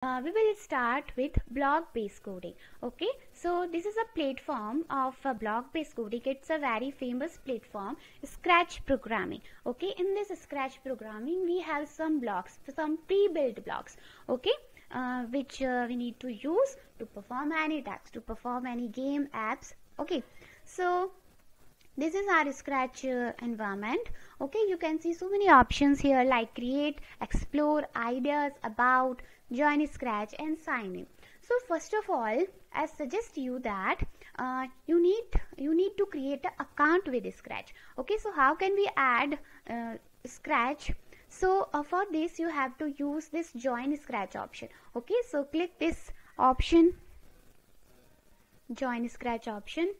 we will start with block-based coding. Okay, so this is a platform of block-based coding. It's a very famous platform, Scratch programming. Okay, in this Scratch programming, we have some blocks, some pre-built blocks. Okay, which we need to use to perform any tasks, to perform any game apps. Okay, so this is our Scratch environment. Okay, you can see so many options here like create, explore, ideas, about, join Scratch and sign in. So first of all, I suggest you that you need to create an account with Scratch. Okay, so how can we add Scratch? So for this you have to use this join Scratch option. Okay, so click this option, join Scratch option.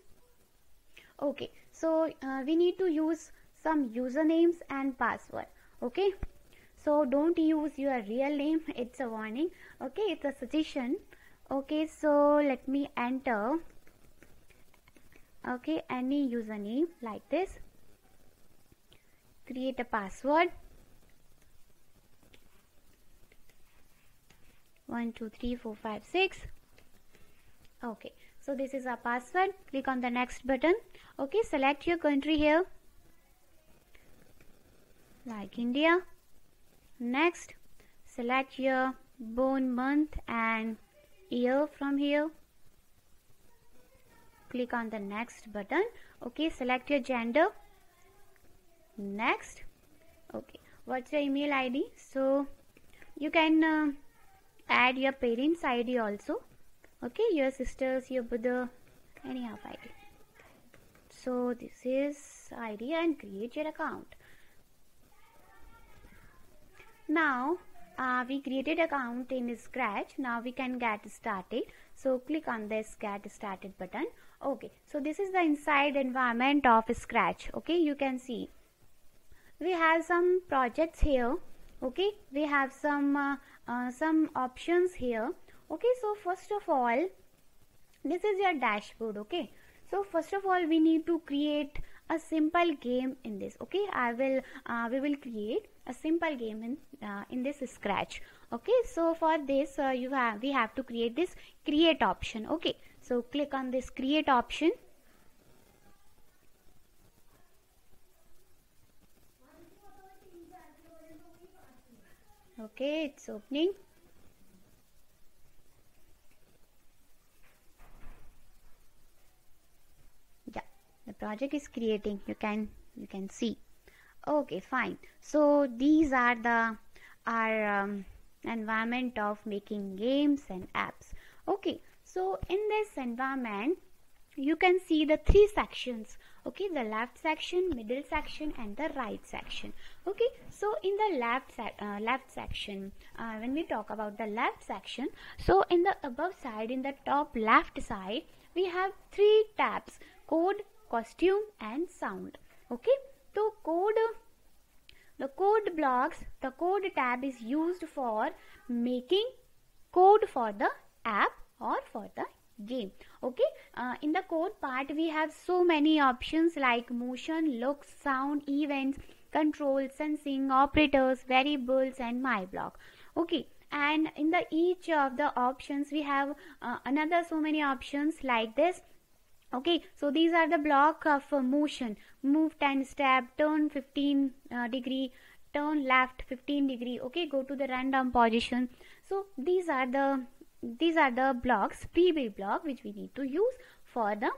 Okay, so we need to use some usernames and password. Okay, so don't use your real name, it's a warning. Okay, it's a suggestion. Okay, so let me enter any username like this, create a password 1 2 3 4 5 6. Okay, so this is our password. Click on the next button. Okay, select your country here like India. Next, select your born month and year from here. Click on the next button. Okay, select your gender. Next. Okay, what's your email ID? So you can add your parents' ID also. Okay, your sisters, your brother, any of ID. So this is ID and create your account. Now we created account in Scratch. Now we can get started. So click on this get started button. Okay, so this is the inside environment of Scratch. Okay, you can see we have some projects here. Okay, we have some options here. Okay, so first of all, this is your dashboard. Okay, so first of all we need to create a simple game in this. Okay, we will create a simple game in this Scratch. Okay, so for this we have to create this create option. Okay, so click on this create option. Okay, it's opening. Yeah, the project is creating. You can see. Okay, fine. So these are our environment of making games and apps. Okay, so in this environment you can see the three sections. Okay, the left section, middle section and the right section. Okay, so in the left section, when we talk about the left section, so in the above side, in the top left side, we have three tabs: code, costume and sound. Okay, so the code blocks, the code tab is used for making code for the app or for the game. Okay, in the code part we have so many options like motion, look, sound, events, control, sensing, operators, variables and my block. Okay, and in the each of the options we have another so many options like this. Okay, so these are the block of motion: move 10 step, turn 15 degree, turn left 15 degree. Okay, go to the random position. So these are the blocks, pre-built block, which we need to use for the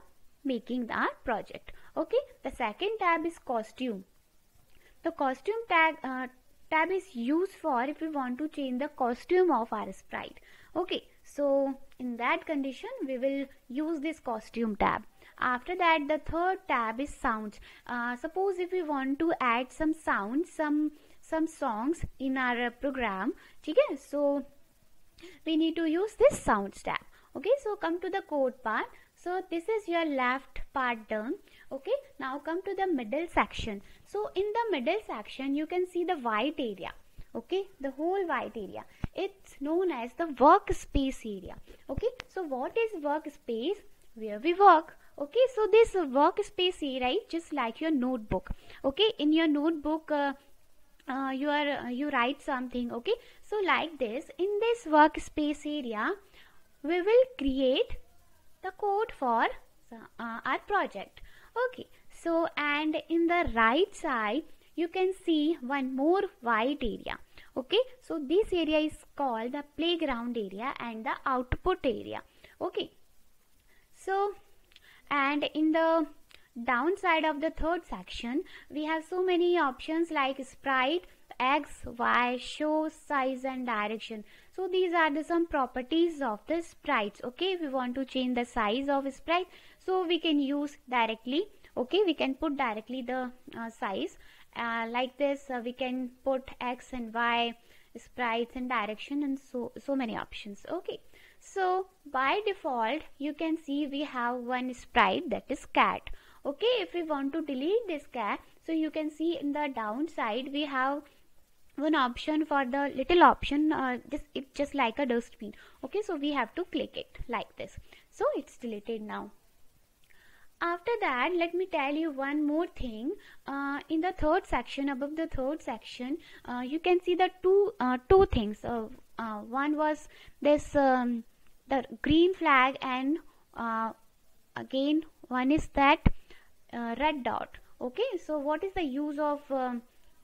making our project. Okay, the second tab is costume. The costume tab is used for if we want to change the costume of our sprite. Okay, so in that condition we will use this costume tab. After that, the third tab is sounds. Suppose if we want to add some sounds, some songs in our program, okay, so we need to use this sounds tab. Okay, so come to the code part. So this is your left part done. Okay, now come to the middle section. So in the middle section you can see the white area. Okay, the whole white area, it's known as the workspace area. Okay, so what is workspace? Where we work. Okay, so this workspace area is just like your notebook. Okay, in your notebook you write something. Okay, so like this, in this workspace area we will create the code for our project. Okay, so and in the right side you can see one more white area. Okay, so this area is called the playground area and the output area. Okay, so and in the downside of the third section we have so many options like sprite, x, y, show, size and direction. So these are the some properties of the sprites. Okay, if we want to change the size of sprite, so we can use directly. Okay, we can put directly the size like this. We can put x and y sprites and direction and so many options. Okay, so by default you can see we have one sprite, that is cat. Okay, if we want to delete this cat, so you can see in the downside we have one option for the little option, it's just like a dustbin. Okay, so we have to click it like this, so it's deleted now. After that, let me tell you one more thing. In the third section, above the third section, you can see the two things. One was this the green flag, and again one is that red dot. Okay, so what is the use of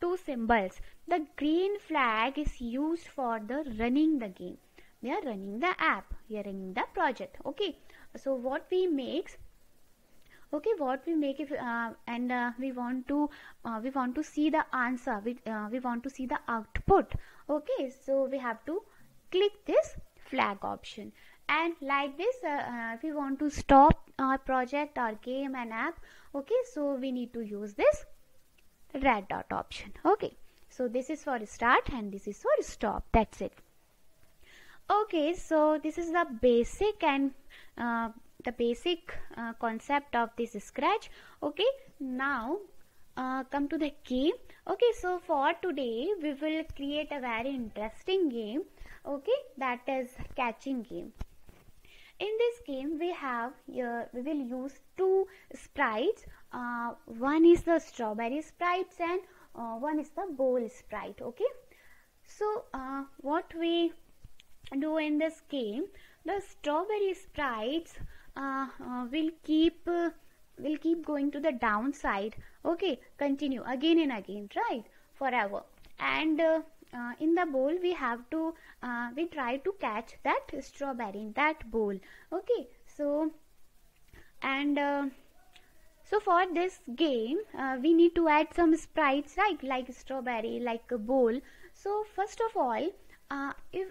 two symbols? The green flag is used for the running the game. We are running the app, we are running the project. Okay, so what we make if we want to see the answer, we want to see the output. Okay, so we have to click this flag option, and like this if we want to stop our project, our game and app, okay, so we need to use this red dot option. Okay, so this is for start and this is for stop. That's it. Okay, so this is the basic and concept of this Scratch. Okay, now come to the game. Okay, so for today we will create a very interesting game. Okay, that is catching game. In this game we will use two sprites. One is the strawberry sprites and one is the bowl sprite. Okay, so what we do in this game, the strawberry sprites will keep going to the downside. Okay, continue again and again, right, forever. And in the bowl we have to we try to catch that strawberry in that bowl. Okay, so and so for this game we need to add some sprites, right, like strawberry, like a bowl. So first of all, if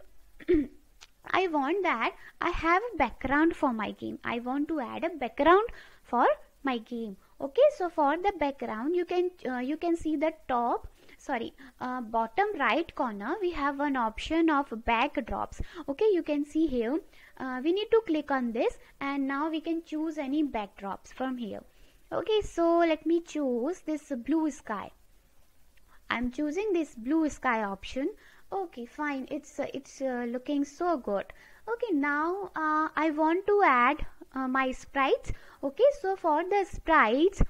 I want that I have a background for my game, I want to add a background for my game. Okay, so for the background you can see the bottom right corner we have one option of backdrops. Okay, you can see here we need to click on this and now we can choose any backdrops from here. Okay, so let me choose this blue sky. I'm choosing this blue sky option. Okay, fine, it's looking so good. Okay, now I want to add my sprites. Okay, so for the sprites,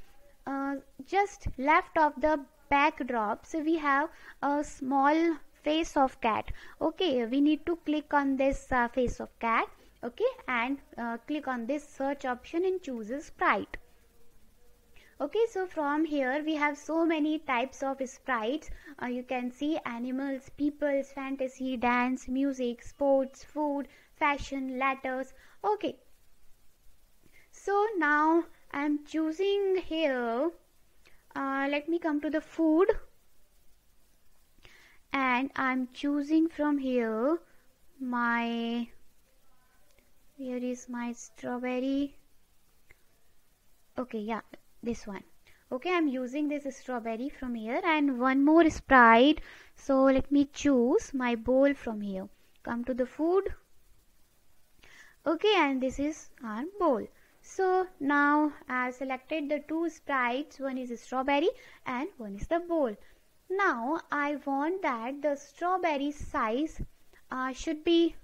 just left of the backdrops we have a small face of cat. Okay, we need to click on this face of cat. Okay, and click on this search option and choose a sprite. Okay, so from here we have so many types of sprites. You can see animals, peoples, fantasy, dance, music, sports, food, fashion, letters. Okay, so now I'm choosing here, let me come to the food, and I'm choosing from here where is my strawberry? Okay, yeah, this one. Okay, I'm using this strawberry from here and one more sprite. So let me choose my bowl from here. Come to the food. Okay, and this is our bowl. So now I have selected the two sprites. One is strawberry and one is the bowl. Now I want that the strawberry size should be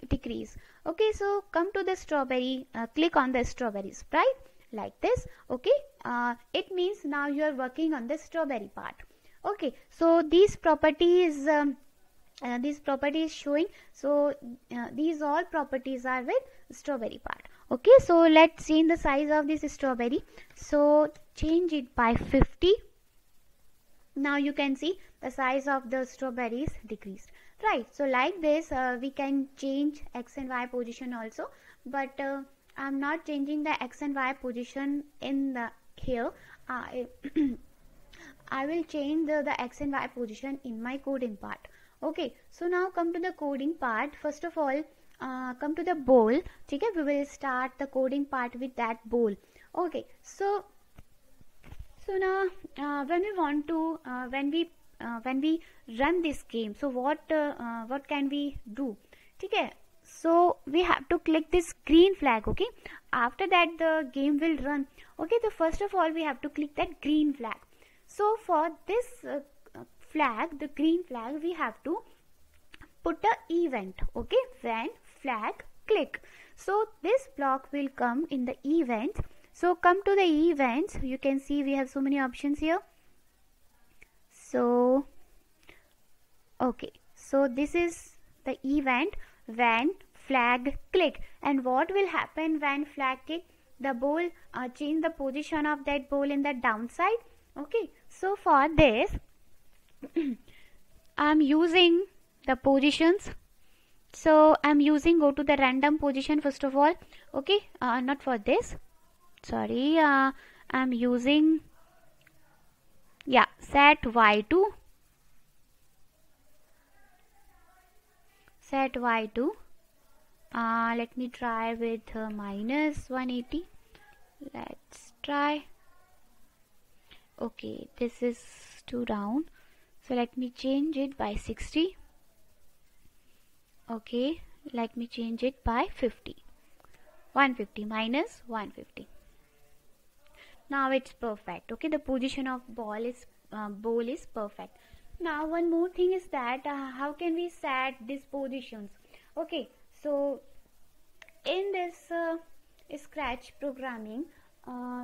decreased. Okay, so come to the strawberry, click on the strawberry sprite like this. Okay, it means now you are working on the strawberry part. Okay, so these properties showing, so these all properties are with strawberry part. Okay, so let's change the size of this strawberry. So change it by 50. Now you can see the size of the strawberries decreased, right? So like this we can change x and y position also, but I'm not changing the x and y position in the here. I I will change the x and y position in my coding part. Okay, so now come to the coding part. First of all, come to the bowl. Okay, we will start the coding part with that bowl. Okay, so now when we want to when we run this game, so what can we do? Okay, so we have to click this green flag. Okay, after that the game will run. Okay, the first of all we have to click that green flag. So for this flag, the green flag, we have to put a event. Okay, when flag click, so this block will come in the events. So come to the events, you can see we have so many options here. So okay, so this is the event when flag click, and what will happen when flag click? The bowl change the position of that bowl in the downside. Okay, so for this I'm using the positions. So I'm using, go to the random position first of all. Okay, not for this, sorry, I'm using, yeah, set y2, set y2. Let me try with minus 180. Let's try. Okay, this is too down, so let me change it by 60. Okay, let me change it by 50. 150 minus 150. Now it's perfect. Okay, the position of bowl is perfect. Now one more thing is that how can we set these positions? Okay, so in this Scratch programming,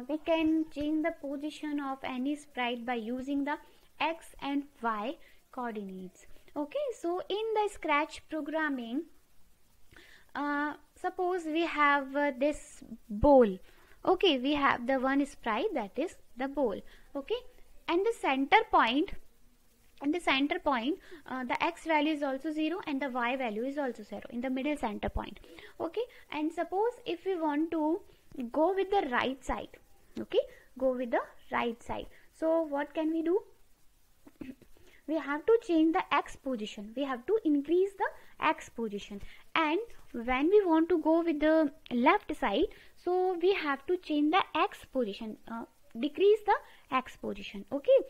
we can change the position of any sprite by using the x and y coordinates. Okay, so in the Scratch programming, suppose we have this bowl. Okay, we have the one sprite, that is the bowl. Okay, and the center point, the x value is also 0 and the y value is also 0 in the middle center point. Okay, and suppose if we want to go with the right side, okay, go with the right side, so what can we do? We have to change the x position, we have to increase the x position, and when we want to go with the left side, so we have to change the x position, decrease the x position. Okay,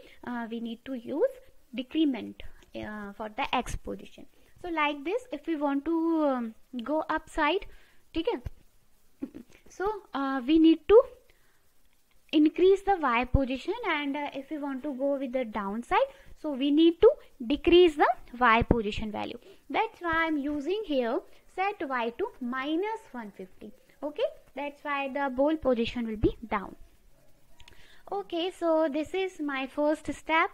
we need to use decrement for the x position. So like this, if we want to go upside, okay, so we need to increase the y position, and if we want to go with the downside, so we need to decrease the y position value. That's why I'm using here set y to minus 150. Okay, that's why the bowl position will be down. Okay, so this is my first step.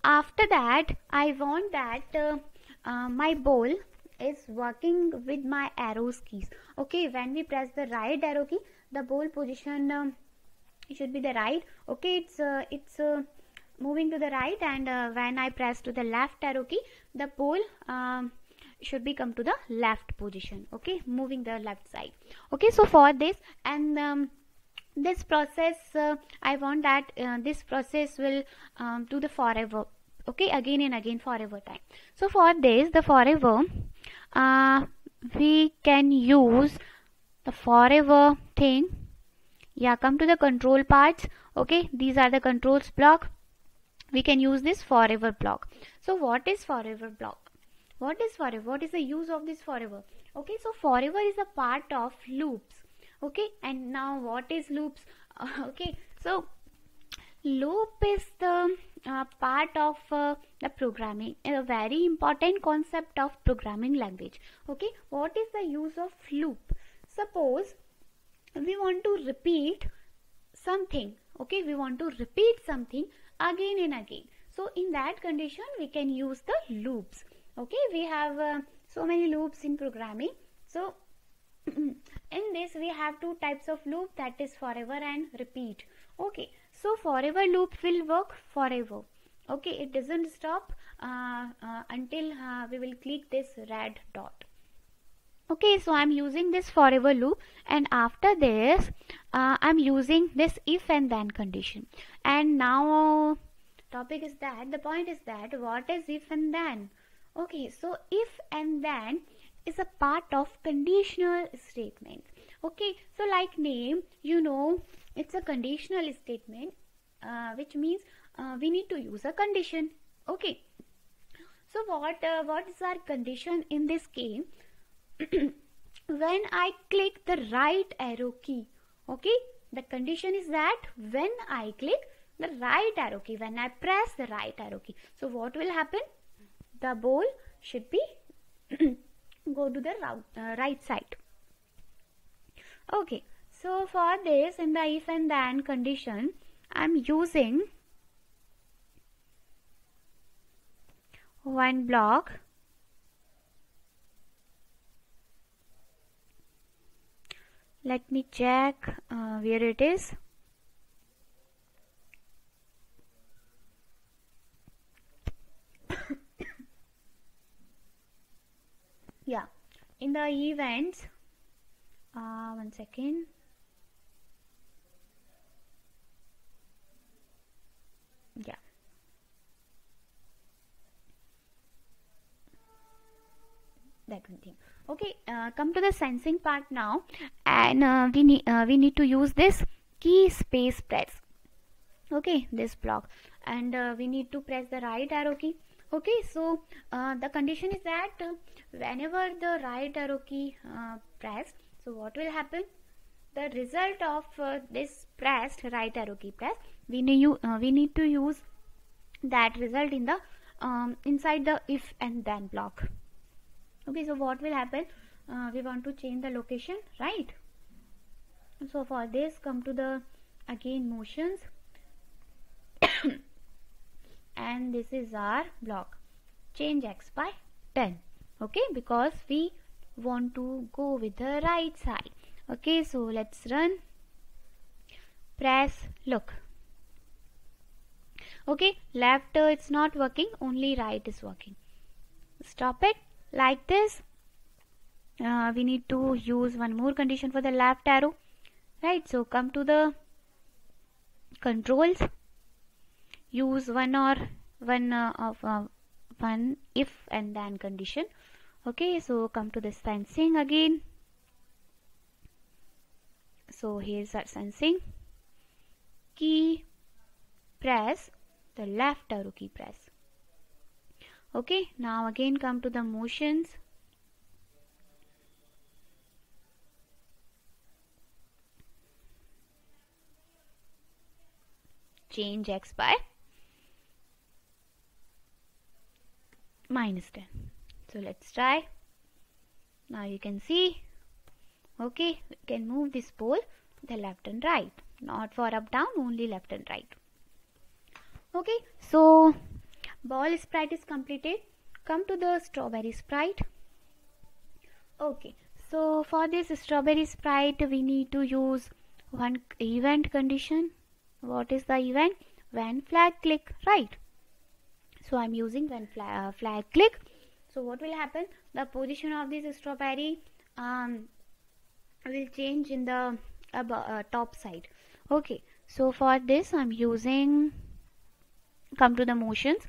After that, I want that my bowl is working with my arrows keys. Okay, when we press the right arrow key, the bowl position should be the right. Okay, it's moving to the right, and when I press to the left arrow key, the bowl should be come to the left position. Okay, moving the left side. Okay, so for this, and this process I want that this process will do the forever. Okay, again and again, forever time. So for this, the forever, we can use the forever thing. Yeah, come to the control parts. Okay, these are the controls block. We can use this forever block. So what is forever block? What is forever? What is the use of this forever? Okay, so forever is a part of loops. Okay, and now what is loops? Okay, so loop is the part of the programming, a very important concept of programming language. Okay, what is the use of loop? Suppose we want to repeat something. Okay, we want to repeat something again and again. So in that condition we can use the loops. Okay, we have so many loops in programming. So in this we have two types of loop, that is forever and repeat. Okay, so forever loop will work forever. Okay, it doesn't stop until we will click this red dot. Okay, so I'm using this forever loop, and after this I'm using this if and then condition. And now topic is that, the point is that, what is if and then? Okay, so if and then is a part of conditional statement. Okay, so like name, you know, it's a conditional statement, which means we need to use a condition. Okay, so what is our condition in this game? When I click the right arrow key, okay, the condition is that when I click the right arrow key, when I press the right arrow key, so what will happen? The ball should be go to the right side. Okay, so for this, in the if and then condition, I'm using one block. Let me check where it is. Yeah, in the events, one second. Yeah, that one thing. Okay, come to the sensing part now, and we need to use this key space press. Okay, this block, and we need to press the right arrow key. Okay, so the condition is that whenever the right arrow key pressed, so what will happen? The result of this pressed right arrow key press, we need to use that result in the inside the if and then block. Okay, so what will happen? We want to change the location, right? So for this, come to the again motions, and this is our block, change x by 10. Okay, because we want to go with the right side. Okay, so let's run, press, look. Okay, left it's not working, only right is working. Stop it like this. We need to use one more condition for the left arrow, right? So come to the controls, use one if and then condition. Okay, so come to the sensing again. So here's our sensing, key press, the left arrow key press. Okay, now again come to the motions, change x by -10. So let's try. Now you can see, okay, we can move this pole the left and right, not for up down, only left and right. Okay, so ball sprite is completed. Come to the strawberry sprite. Okay, so for this strawberry sprite we need to use one event condition. What is the event? When flag click, right? So I'm using when flag click. So what will happen? The position of this strawberry will change in the top side. Okay, so for this I'm using, come to the motions,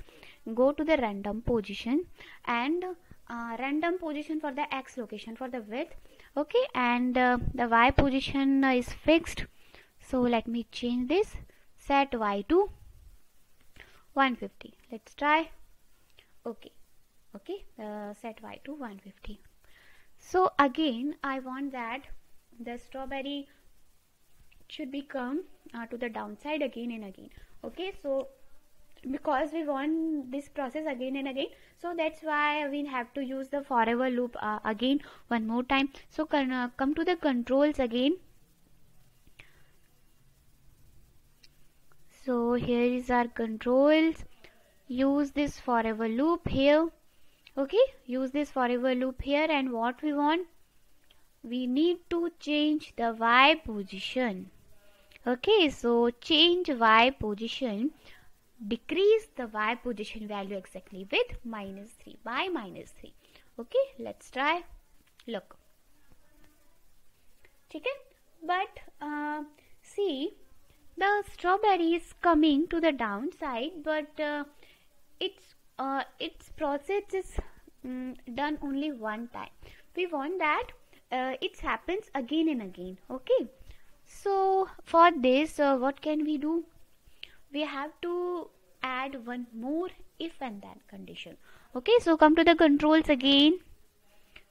go to the random position, and random position for the x location for the width. Okay, and the y position is fixed. So let me change this, set y to 150. Let's try. Okay, set y to 150. So again I want that the strawberry should become to the downside again and again. Okay, so because we want this process again and again, so that's why we have to use the forever loop again one more time. So come to the controls again. So here is our controls, use this forever loop here. Okay, use this forever loop here, and what we want, we need to change the y position. Okay, so change y position, decrease the y position value exactly with -3 by -3. Okay, let's try. Look, okay, but see, the strawberry is coming to the downside, but its process is done only one time. We want that it happens again and again. Okay, so for this, what can we do? We have to add one more if and then condition. Okay, so come to the controls again.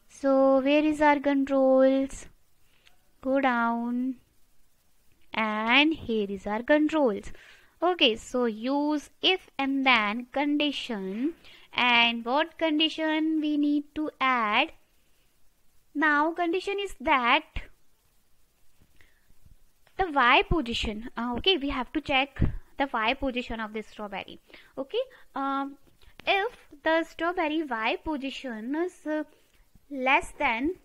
So where is our controls? Go down, and here is our controls. Okay, so use if and then condition, and what condition we need to add? Now condition is that the y position, okay, we have to check the y position of this strawberry. Okay, if the strawberry y position is less than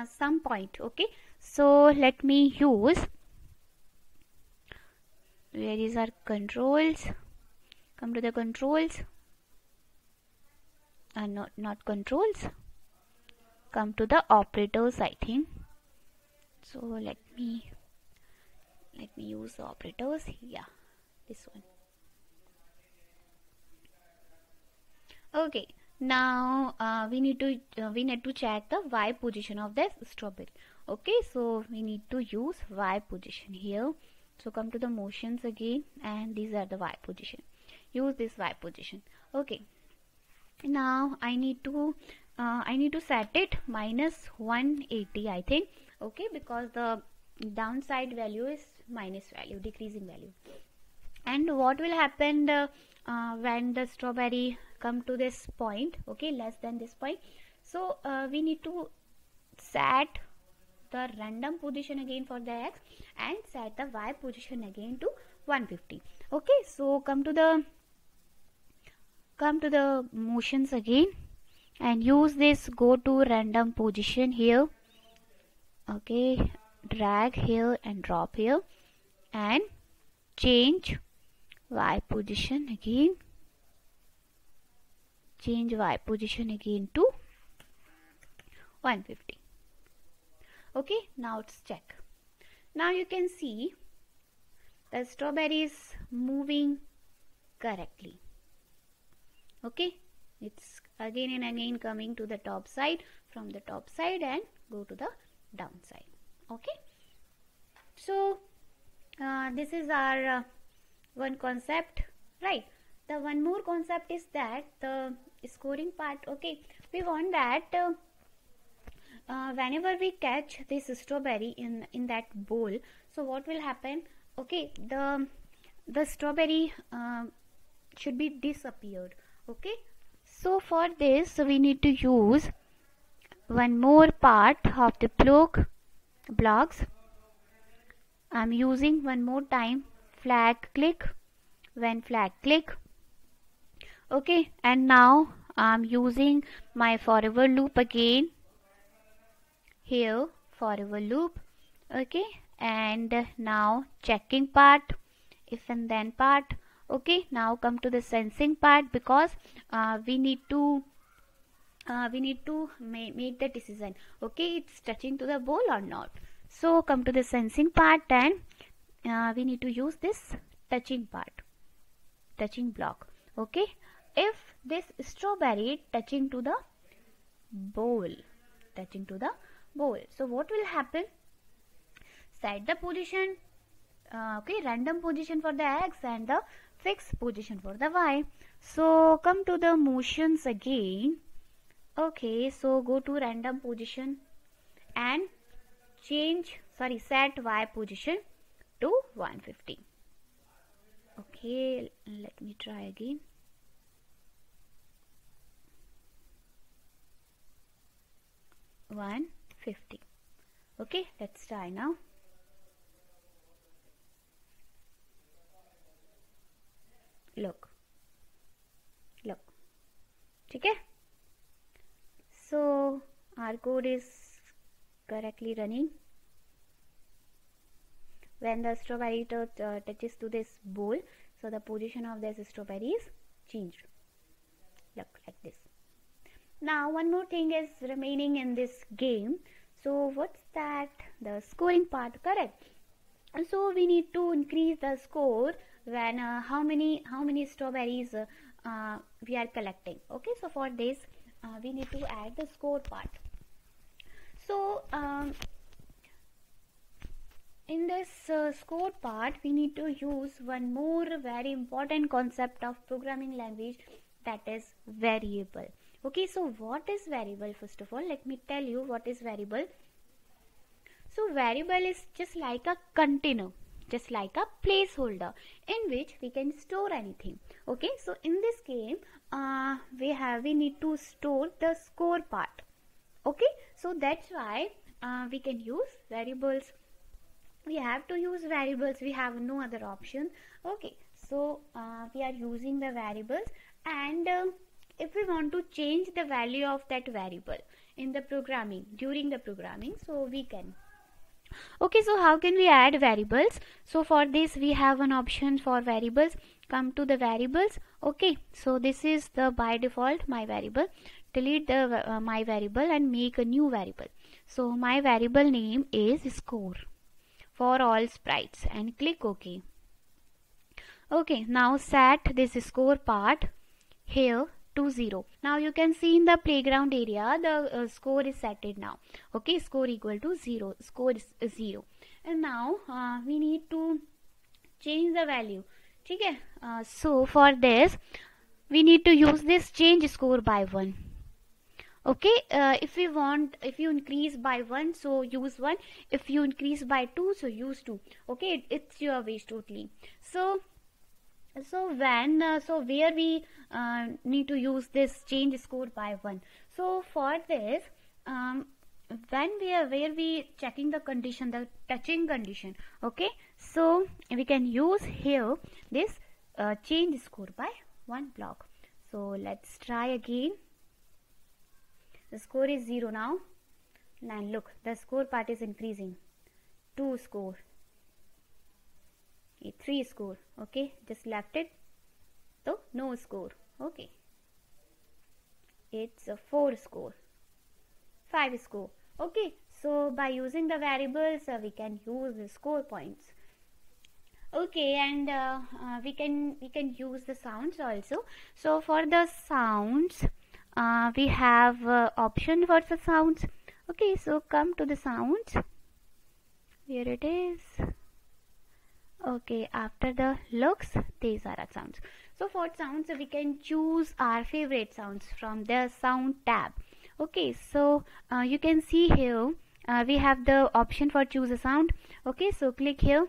some point, okay, so let me use, where is our controls? Come to the controls, not controls, come to the operators, I think. So let me use the operators. Yeah, this one. Okay, now we need to check the y position of this strawberry. Okay, so we need to use y position here. So come to the motions again, and these are the y position. Use this y position. Okay, now I need to set it -180, I think. Okay, because the downside value is minus value, decreasing value. And what will happen when the strawberry come to this point, okay, less than this point? So we need to set the random position again for the x and set the y position again to 150. Okay, so come to the motions again, and use this go to random position here. Okay, drag here and drop here, and change y position again, to 150. Okay, now let's check. Now you can see the strawberry is moving correctly. Okay, it's again and again coming to the top side, from the top side, and go to the downside. Okay, so this is our one concept, right? The one more concept is that the scoring part. Okay, we want that whenever we catch this strawberry in that bowl, so what will happen? Okay, the strawberry should be disappeared. Okay, so for this we need to use one more part of the blocks. I'm using one more time flag click, when flag click. Okay, and now I'm using my forever loop again here, forever loop. Okay, and now checking part, if and then part. Okay, now come to the sensing part, because we need to make the decision. Okay, it's touching to the bowl or not. So come to the sensing part, and we need to use this touching block. Okay, if this strawberry touching to the bowl, so what will happen? Set the position, okay, random position for the x and the fixed position for the y. So come to the motions again. Okay, so go to random position and set y position to 150. Okay, let me try again. $150. Okay, let's try now. Look, ठीक है. So our code is correctly running. When the strawberry touches to this bowl, so the position of this strawberry is changed. Look like this. Now one more thing is remaining in this game. So what's that? The scoring part, correct? And so we need to increase the score when how many strawberries we are collecting. Okay, so for this we need to add the score part. So in this score part we need to use one more very important concept of programming language, that is variable. Okay, so what is variable? First of all, let me tell you what is variable. So variable is just like a container, just like a placeholder in which we can store anything. Okay, so in this game we need to store the score part. Okay, so that's why we can use variables. We have to use variables, we have no other option. Okay, so we are using the variables, and if we want to change the value of that variable in the programming, during the programming, so we can. Okay, so how can we add variables? So for this we have an option for variables. Come to the variables. Okay, so this is the by default my variable. Delete the my variable and make a new variable. So my variable name is score for all sprites and click OK. Okay, now set this score part here to 0. Now you can see in the playground area the score is setted now. Okay, score equal to 0. Score is 0. And now we need to change the value. Okay, so for this we need to use this change score by 1. Okay, if you increase by 1, so use 1. If you increase by 2, so use 2. Okay, it's your wish totally. So when where we need to use this change score by 1. So for this when where we checking the condition, the touching condition. Okay, so we can use here this change score by 1 block. So let's try again. The score is 0 now. And look, the score part is increasing. 2 score. 3 score. Okay, just left it. So no score. Okay. It's a 4 score. 5 score. Okay, so by using the variables we can use the score points. Okay, and we can use the sounds also. So for the sounds we have option for the sounds. Okay, so come to the sounds. Here it is. Okay, after the looks, these are our sounds. So for sounds we can choose our favorite sounds from the sound tab. Okay, so you can see here we have the option for choose a sound. Okay, so click here.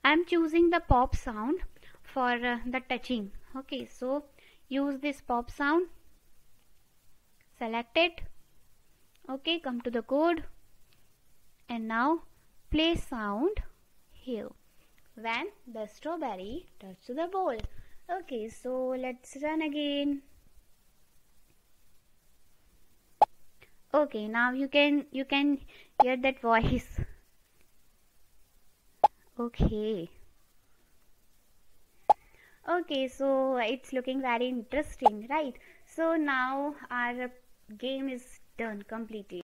I'm choosing the pop sound for the touching. Okay, so use this pop sound. Select it. Okay, come to the code and now play sound here when the strawberry touches to the bowl. Okay, so let's run again. Okay, now you can hear that voice. Okay, so it's looking very interesting, right? So now our game is done completely.